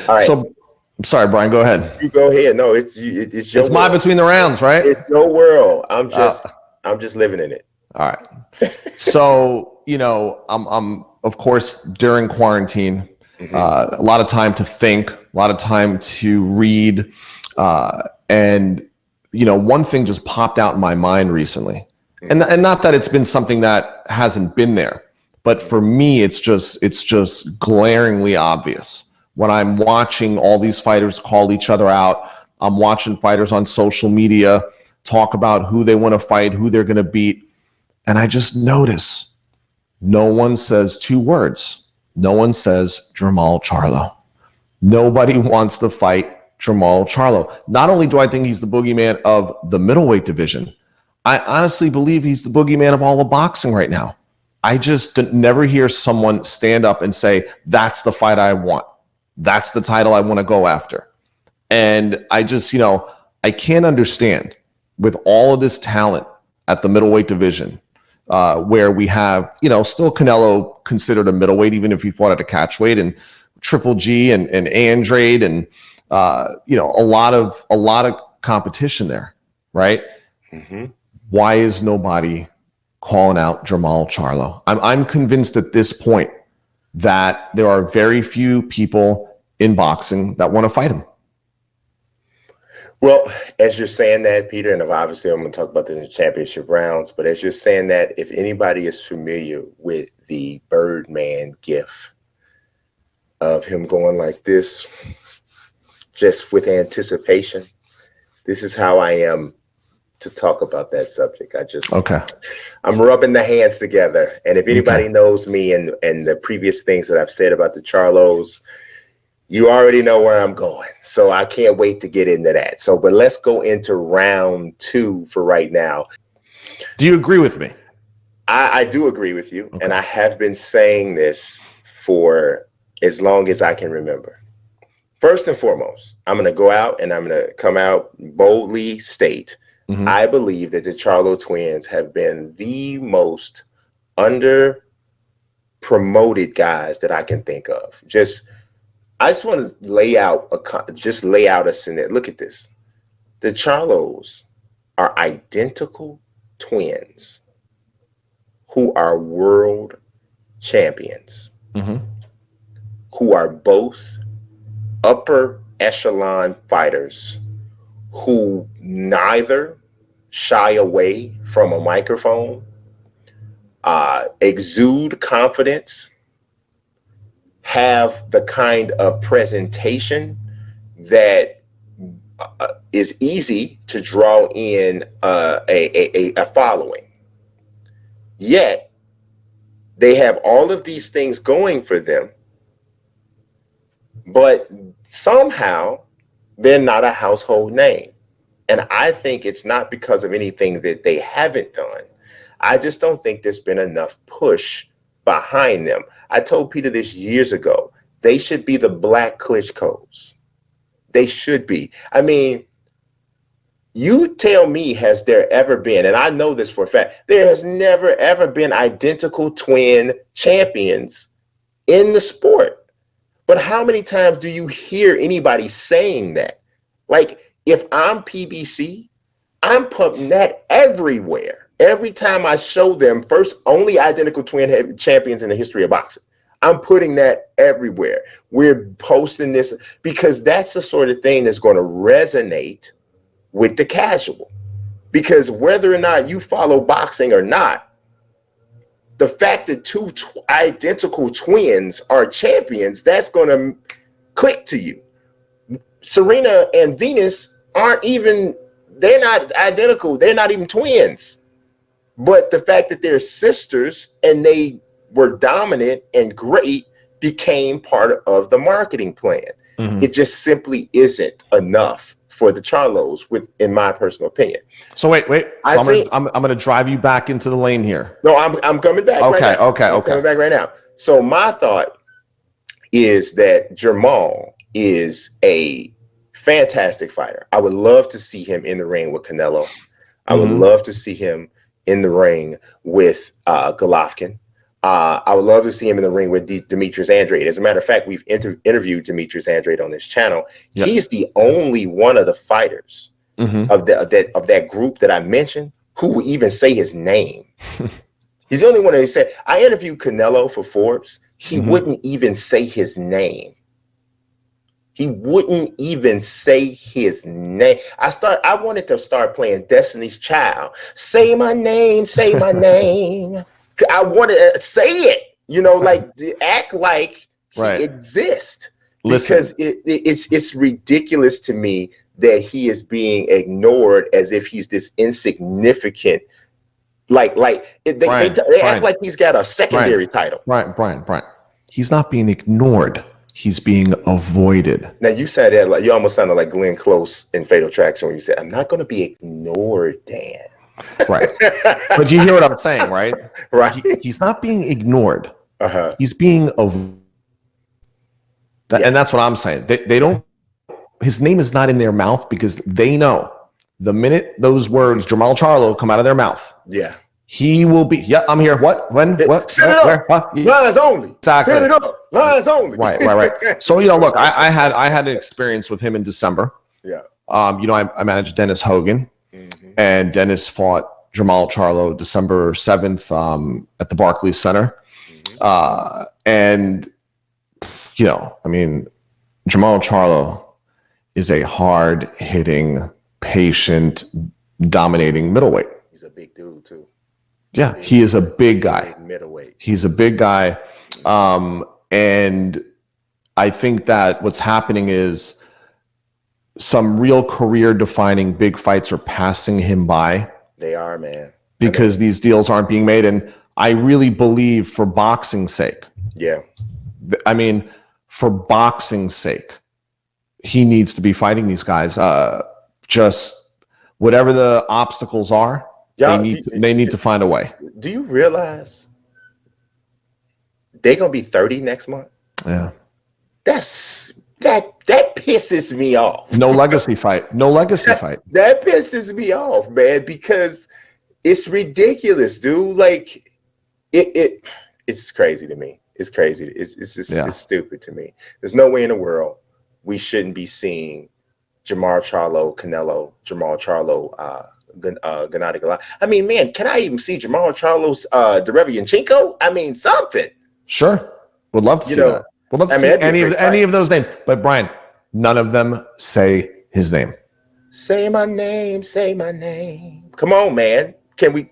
All right. So, I'm sorry, Brian, go ahead. You go ahead. No, it's your It's my between the rounds, right? It's your world. I'm just living in it. All right. So, I'm of course during quarantine, a lot of time to think, a lot of time to read, and one thing just popped out in my mind recently, and not that it's been something that hasn't been there, but for me, it's just glaringly obvious when I'm watching all these fighters call each other out. I'm watching fighters on social media talk about who they want to fight, who they're going to beat. And I just notice no one says two words. No one says Jermall Charlo. Nobody wants to fight Jermall Charlo. Not only do I think he's the boogeyman of the middleweight division, I honestly believe he's the boogeyman of all the boxing right now. I just never hear someone stand up and say, that's the fight I want. That's the title I want to go after. And I just, I can't understand with all of this talent at the middleweight division, where we have, still Canelo considered a middleweight, even if he fought at a catchweight, and Triple G and Andrade, and a lot of competition there, right? Mm-hmm. Why is nobody calling out Jermall Charlo? I'm convinced at this point that there are very few people in boxing that want to fight him. Well, as you're saying that, Peter, and obviously I'm going to talk about this in the championship rounds, but as you're saying that, if anybody is familiar with the Birdman gif of him going like this, just with anticipation, this is how I am to talk about that subject. I'm rubbing the hands together. And if anybody knows me and the previous things that I've said about the Charlos, you already know where I'm going. So I can't wait to get into that. But let's go into round 2 for right now. Do you agree with me? I do agree with you. Okay. And I have been saying this for as long as I can remember. First and foremost, I'm going to go out and I'm going to come out boldly state, I believe that the Charlo twins have been the most under promoted guys that I can think of. I just want to lay out a scenario. Look at this. The Charlos are identical twins who are world champions, who are both upper echelon fighters who neither shy away from a microphone, exude confidence, have the kind of presentation that is easy to draw in a following. Yet they have all of these things going for them, but somehow they're not a household name. And I think it's not because of anything that they haven't done. I just don't think there's been enough push behind them. I told Peter this years ago. They should be the Black Klitschko's. They should be. I mean, you tell me, has there ever been, and I know this for a fact, there has never, ever been identical twin champions in the sport. But how many times do you hear anybody saying that? Like, if I'm PBC, I'm pumping that everywhere. Every time I show them first only identical twin champions in the history of boxing, I'm putting that everywhere. We're posting this because that's the sort of thing that's going to resonate with the casual. Because whether or not you follow boxing or not, the fact that two identical twins are champions, that's going to click to you. Serena and Venus they're not identical. They're not even twins. But the fact that they're sisters and they were dominant and great became part of the marketing plan. It just simply isn't enough for the Charlos, in my personal opinion. So wait. I'm going to drive you back into the lane here. No, I'm coming back. Okay. Coming back right now. So my thought is that Jermall is a fantastic fighter. I would love to see him in the ring with Canelo. I would love to see him in the ring with Golovkin. I would love to see him in the ring with Demetrius Andrade. As a matter of fact, we've interviewed Demetrius Andrade on this channel. Yep. He's the only one of the fighters of that group that I mentioned who will even say his name. He's the only one that said. I interviewed Canelo for Forbes. He wouldn't even say his name. He wouldn't even say his name. I wanted to start playing Destiny's Child. Say my name, say my name. I wanted to say it, like to act like he exists. Because it's ridiculous to me that he is being ignored as if he's this insignificant. They act like he's got a secondary title. Brian. He's not being ignored. He's being avoided. Now you said that like you almost sounded like Glenn Close in Fatal Attraction when you said, "I'm not going to be ignored, Dan." Right, but you hear what I'm saying, right? Right. He's not being ignored. He's being avoided, and that's what I'm saying. They don't. His name is not in their mouth because they know the minute those words Jermall Charlo come out of their mouth. Yeah. He will be. Yeah, I'm here. What? When? What? Set it up. Where? Lines only. Exactly. Set it up. Lines only. Right. So look, I had an experience with him in December. Yeah. I managed Dennis Hogan, and Dennis fought Jermall Charlo December 7th at the Barclays Center, and Jermall Charlo is a hard-hitting, patient, dominating middleweight. He's a big dude too. Yeah, he is a big guy. Middleweight. He's a big guy. And I think that what's happening is some real career-defining big fights are passing him by. They are, man. Because these deals aren't being made. And I really believe for boxing's sake. Yeah. For boxing's sake, he needs to be fighting these guys. Just whatever the obstacles are, they need to find a way. Do you realize they're gonna be 30 next month? Yeah. That pisses me off. No legacy fight. That pisses me off, man, because it's ridiculous, dude. Like it's crazy to me. It's crazy. It's just it's stupid to me. There's no way in the world we shouldn't be seeing Jermall Charlo, Canelo, Jermall Charlo, Gennady Golovkin. I mean, man, can I even see Jermall Charlo's Derevianchenko? Something. Sure. Would love to see that. Would love to see any of those names. But Brian, none of them say his name. Say my name. Say my name. Come on, man. Can we